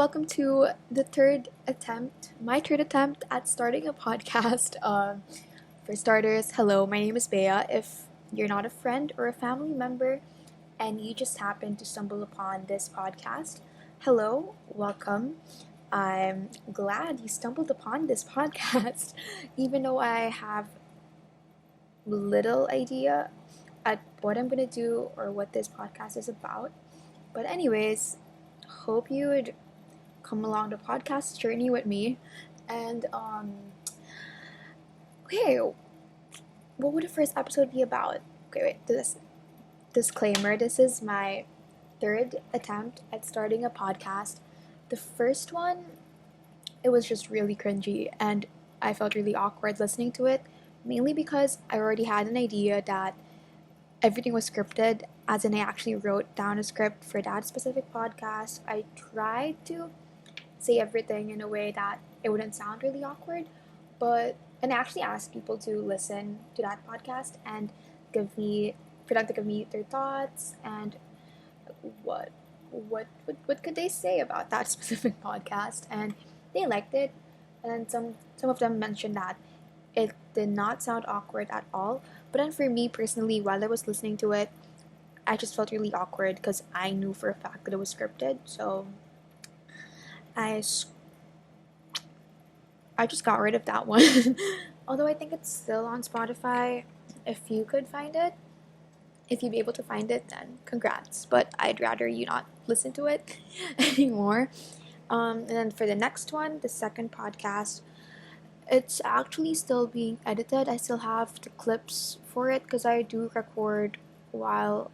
welcome to my third attempt at starting a podcast. For starters, hello, my name is Bea. If you're not a friend or a family member and you just happen to stumble upon this podcast, hello, welcome. I'm glad you stumbled upon this podcast, even though I have little idea at what I'm gonna do or what this podcast is about. But anyways, hope you would come along the podcast journey with me. And okay, what would the first episode be about? Okay, wait, this disclaimer. This is my third attempt at starting a podcast. The first one, it was just really cringy and I felt really awkward listening to it, mainly because I already had an idea that everything was scripted, as in I actually wrote down a script for that specific podcast. I tried to say everything in a way that it wouldn't sound really awkward, and I actually asked people to listen to that podcast and for them to give me their thoughts and what what could they say about that specific podcast, and they liked it, and some of them mentioned that it did not sound awkward at all. But then for me personally, while I was listening to it, I just felt really awkward because I knew for a fact that it was scripted. So I I just got rid of that one. Although I think it's still on Spotify. If you could find it, if you'd be able to find it, then congrats. But I'd rather you not listen to it anymore. And then for the next one, the second podcast, it's actually still being edited. I still have the clips for it because I do record while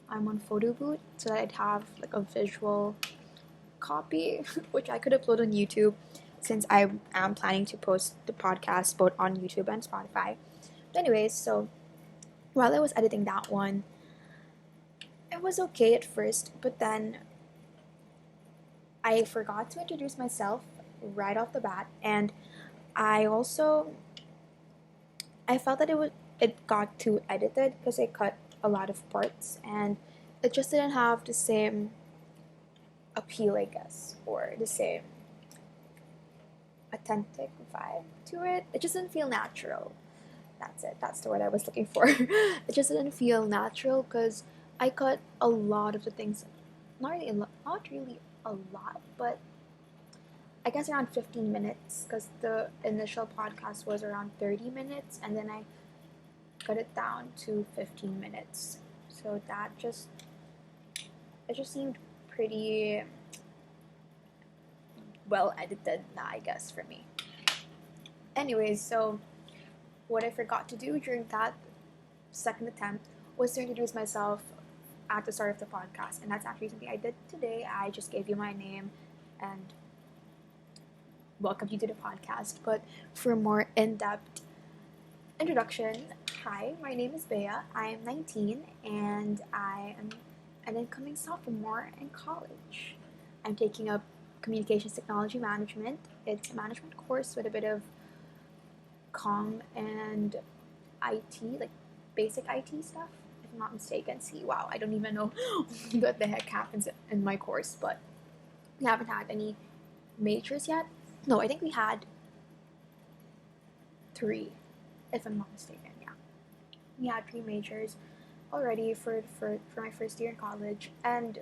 I'm on photo boot, so that I'd have like a visual copy, which I could upload on YouTube, since I am planning to post the podcast both on YouTube and Spotify. But anyways, so while I was editing that one, it was okay at first, but then I forgot to introduce myself right off the bat, and I also I felt that it got too edited because I cut a lot of parts, and it just didn't have the same appeal, I guess, or the same authentic vibe to it. It just didn't feel natural. That's it. That's the word I was looking for. It just didn't feel natural because I cut a lot of the things. Not really a lot, but I guess around 15 minutes because the initial podcast was around 30 minutes, and then I cut it down to 15 minutes. So it just seemed pretty well edited now, I guess, for me. Anyways, so what I forgot to do during that second attempt was to introduce myself at the start of the podcast, and that's actually something I did today. I just gave you my name and welcomed you to the podcast. But for a more in-depth introduction, hi, my name is Bea. I am 19 and I am an incoming sophomore in college. I'm taking up communications technology management. It's a management course with a bit of comm and IT, like basic IT stuff, if I'm not mistaken. See, wow, I don't even know what the heck happens in my course, but we haven't had any majors yet. No, I think we had 3, if I'm not mistaken. Yeah, we had 3 majors already for my first year in college. And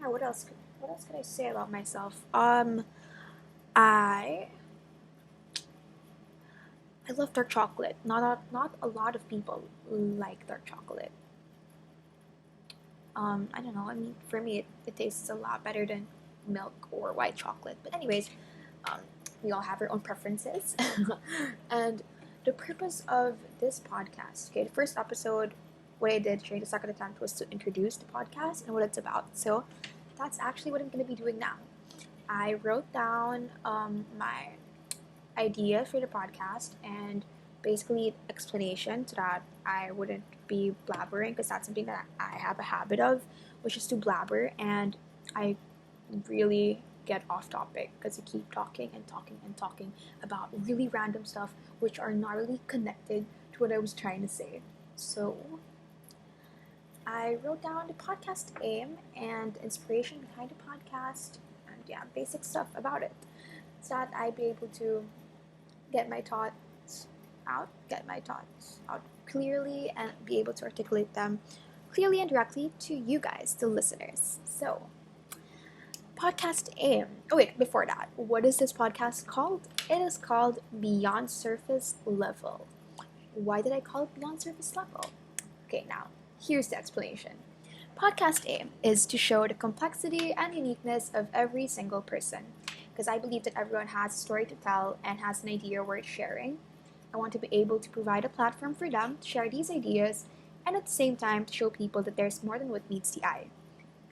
yeah, what else could I say about myself? I love dark chocolate. Not a lot of people like dark chocolate. I don't know. I mean, for me, it tastes a lot better than milk or white chocolate. But anyways, um, we all have our own preferences. And the purpose of this podcast, okay, the first episode, what I did during the second attempt was to introduce the podcast and what it's about. So that's actually what I'm going to be doing now. I wrote down my idea for the podcast and basically explanation so that I wouldn't be blabbering, because that's something that I have a habit of, which is to blabber, and I really get off topic because I keep talking and talking and talking about really random stuff which are not really connected to what I was trying to say. So I wrote down the podcast aim and inspiration behind the podcast, and yeah, basic stuff about it, so that I'd be able to get my thoughts get my thoughts out clearly and be able to articulate them clearly and directly to you guys, the listeners. So, podcast aim. Oh, wait, before that, what is this podcast called? It is called Beyond Surface Level. Why did I call it Beyond Surface Level? Okay, now, here's the explanation. Podcast aim is to show the complexity and uniqueness of every single person, because I believe that everyone has a story to tell and has an idea worth sharing. I want to be able to provide a platform for them to share these ideas and at the same time to show people that there's more than what meets the eye.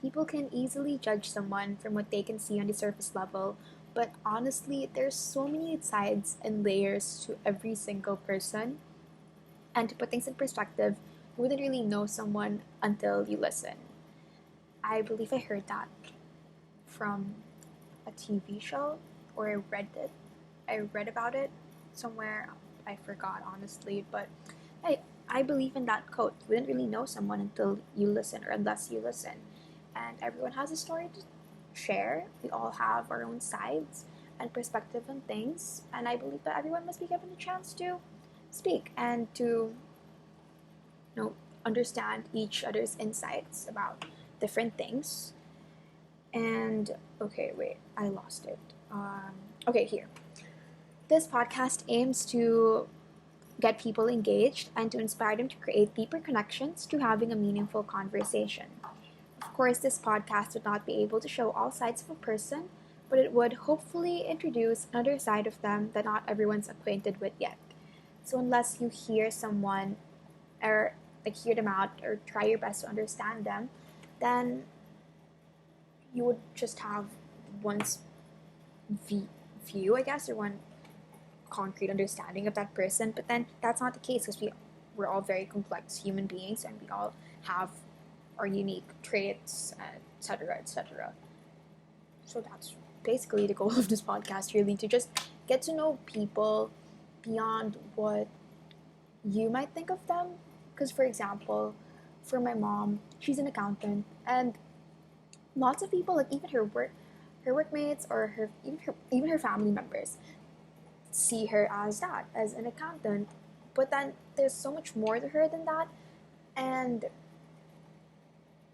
People can easily judge someone from what they can see on the surface level, but honestly, there's so many sides and layers to every single person. And to put things in perspective, you wouldn't really know someone until you listen. I believe I heard that from a TV show, or I read it. I read about it somewhere. I forgot honestly, but I believe in that quote. You wouldn't really know someone until you listen, or unless you listen. And everyone has a story to share. We all have our own sides and perspective on things, and I believe that everyone must be given a chance to speak and to understand each other's insights about different things. And okay, wait, I lost it. Okay, here. This podcast aims to get people engaged and to inspire them to create deeper connections through having a meaningful conversation. Of course, this podcast would not be able to show all sides of a person, but it would hopefully introduce another side of them that not everyone's acquainted with yet. So unless you hear someone, or like hear them out or try your best to understand them, then you would just have one's view, I guess, or one concrete understanding of that person. But then that's not the case, because we're all very complex human beings and we all have our unique traits, etc., etc. So that's basically the goal of this podcast, really, to just get to know people beyond what you might think of them. Because, for example, for my mom, she's an accountant, and lots of people, like even her workmates, or even her family members, see her as that, as an accountant. But then there's so much more to her than that, and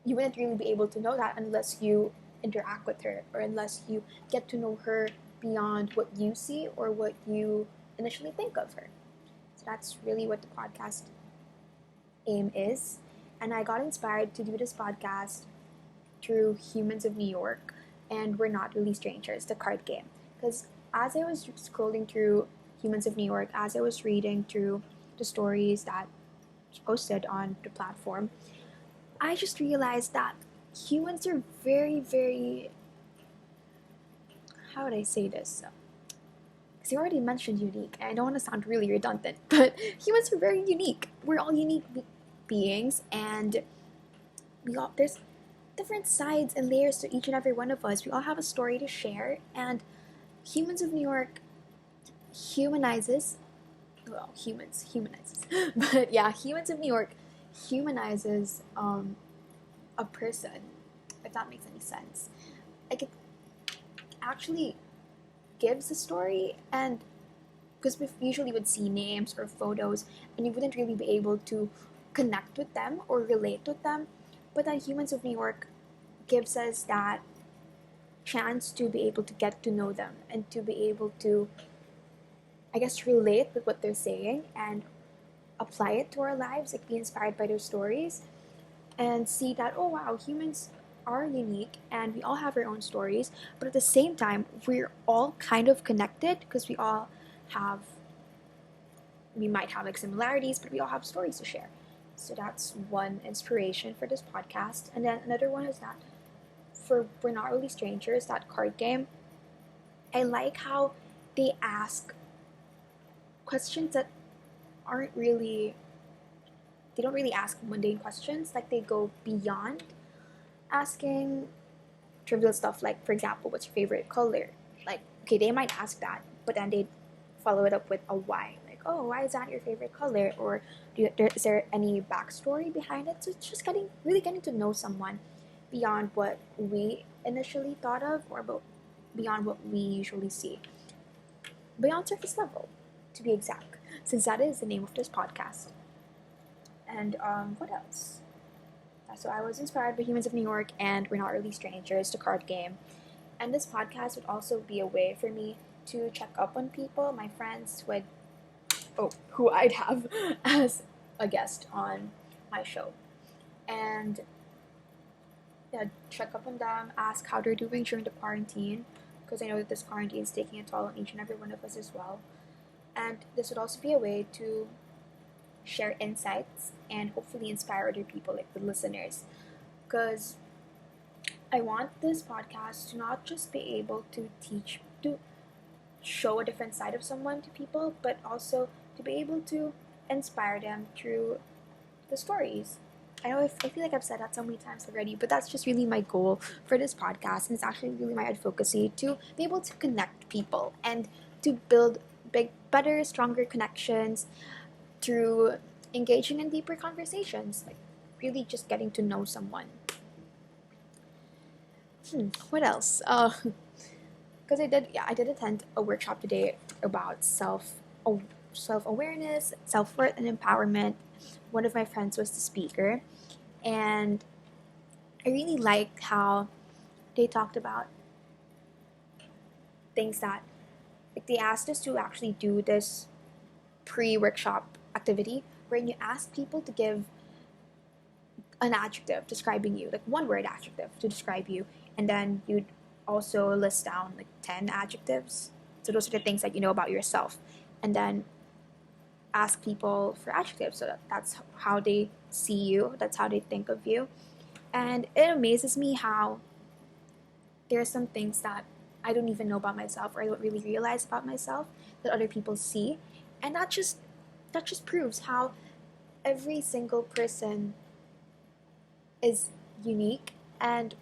you wouldn't really be able to know that unless you interact with her, or unless you get to know her beyond what you see or what you initially think of her. So that's really what the podcast aim is. And I got inspired to do this podcast through Humans of New York and We're Not Really Strangers, the card game. Because as I was scrolling through Humans of New York, as I was reading through the stories that posted on the platform, I just realized that humans are very, very, how would I say this? Because you already mentioned unique, and I don't want to sound really redundant, but humans are very unique. We're all unique beings, and there's different sides and layers to each and every one of us. We all have a story to share, and Humans of New York humanizes, but yeah, Humans of New York humanizes a person, if that makes any sense. Like, it actually gives a story, and because we usually would see names or photos and you wouldn't really be able to connect with them or relate with them, but then Humans of New York gives us that chance to be able to get to know them and to be able to, I guess, relate with what they're saying and apply it to our lives, like be inspired by their stories and see that, oh wow, humans are unique and we all have our own stories, but at the same time, we're all kind of connected because we might have like similarities, but we all have stories to share. So that's one inspiration for this podcast. And then another one is that for We're Not Really Strangers, that card game, I like how they ask questions that aren't really, they don't really ask mundane questions. Like, they go beyond asking trivial stuff, like, for example, what's your favorite color? Like, okay, they might ask that, but then they follow it up with a why. Like, oh, why is that your favorite color? Or is there any backstory behind it? So it's just really getting to know someone beyond what we initially thought of, or beyond what we usually see. Beyond surface level, to be exact, since that is the name of this podcast. And what else? So I was inspired by Humans of New York and We're Not Really Strangers, the card game. And this podcast would also be a way for me to check up on people, my friends who I'd have as a guest on my show. And yeah, check up on them, ask how they're doing during the quarantine, because I know that this quarantine is taking a toll on each and every one of us as well. And this would also be a way to share insights and hopefully inspire other people, like the listeners. Because I want this podcast to not just be able to show a different side of someone to people, but also to be able to inspire them through the stories. I feel like I've said that so many times already, but that's just really my goal for this podcast, and it's actually really my advocacy to be able to connect people and to build better, stronger connections through engaging in deeper conversations, like really just getting to know someone. What else? Because I did attend a workshop today about self awareness, self worth, and empowerment. One of my friends was the speaker, and I really liked how they talked about things that, like, they asked us to actually do this pre-workshop activity where you ask people to give an adjective describing you, like one word adjective to describe you, and then you'd also list down like 10 adjectives. So those are the things that you know about yourself, and then ask people for adjectives, so that's how they see you, that's how they think of you. And it amazes me how there are some things that I don't even know about myself, or I don't really realize about myself, that other people see. And that just proves how every single person is unique, and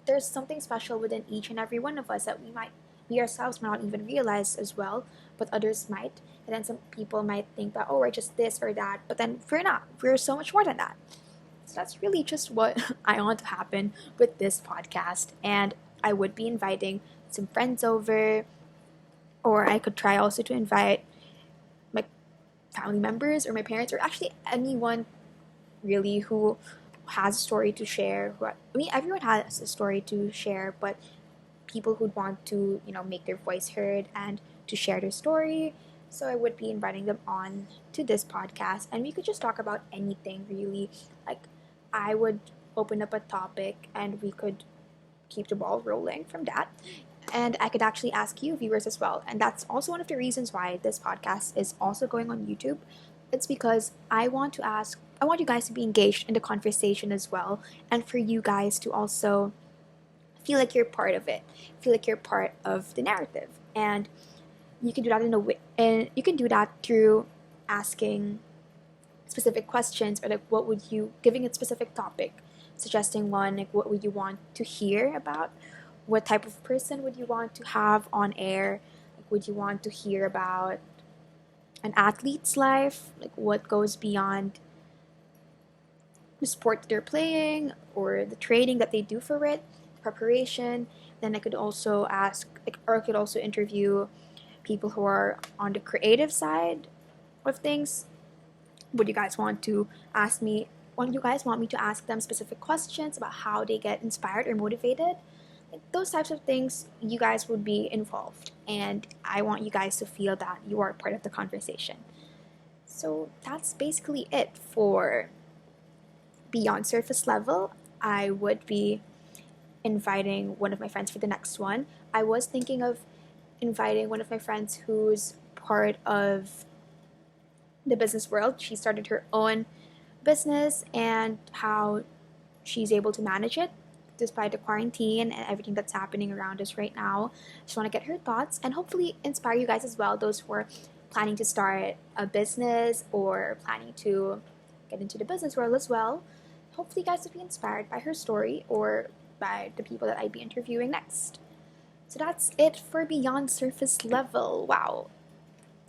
there's something special within each and every one of us that we ourselves might not even realize as well, but others might. And then some people might think that, oh, we're just this or that, but then we're not. We're so much more than that. So that's really just what I want to happen with this podcast. And I would be inviting some friends over, or I could try also to invite my family members or my parents, or actually anyone really who has a story to share. Everyone has a story to share, but people who'd want to, make their voice heard and to share their story. So I would be inviting them on to this podcast, and we could just talk about anything really. Like, I would open up a topic, and we could keep the ball rolling from that. And I could actually ask you, viewers, as well. And that's also one of the reasons why this podcast is also going on YouTube. It's because I want you guys to be engaged in the conversation as well, and for you guys to also feel like you're part of it, feel like you're part of the narrative. And you can do that in a way, and you can do that through asking specific questions, or like giving a specific topic, suggesting one, like what would you want to hear about, what type of person would you want to have on air, like would you want to hear about an athlete's life, like what goes beyond the sport that they're playing or the training that they do for it, preparation. Then I could also interview people who are on the creative side of things. Would you guys want to ask me? Would you guys want me to ask them specific questions about how they get inspired or motivated? Like those types of things, you guys would be involved, and I want you guys to feel that you are part of the conversation. So that's basically it for Beyond Surface Level. I would be inviting one of my friends for the next one. I was thinking of inviting one of my friends who's part of the business world. She started her own business, and how she's able to manage it despite the quarantine and everything that's happening around us right now. Just want to get her thoughts and hopefully inspire you guys as well, those who are planning to start a business or planning to get into the business world as well. Hopefully you guys will be inspired by her story or by the people that I'd be interviewing next. So that's it for Beyond Surface Level. Wow.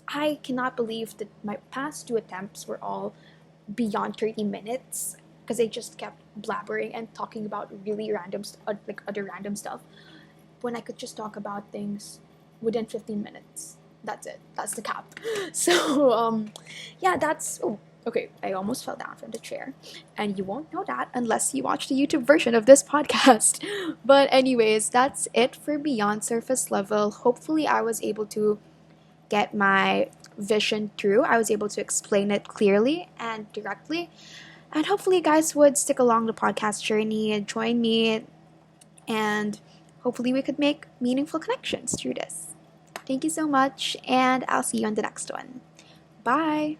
I cannot believe that my past two attempts were all beyond 30 minutes because I just kept blabbering and talking about really random, like other random stuff, when I could just talk about things within 15 minutes. That's it. That's the cap. So, yeah, that's. Oh, okay, I almost fell down from the chair. And you won't know that unless you watch the YouTube version of this podcast. But, anyways, that's it for Beyond Surface Level. Hopefully, I was able to get my vision through. I was able to explain it clearly and directly. And hopefully, you guys would stick along the podcast journey and join me. And hopefully, we could make meaningful connections through this. Thank you so much, and I'll see you on the next one. Bye.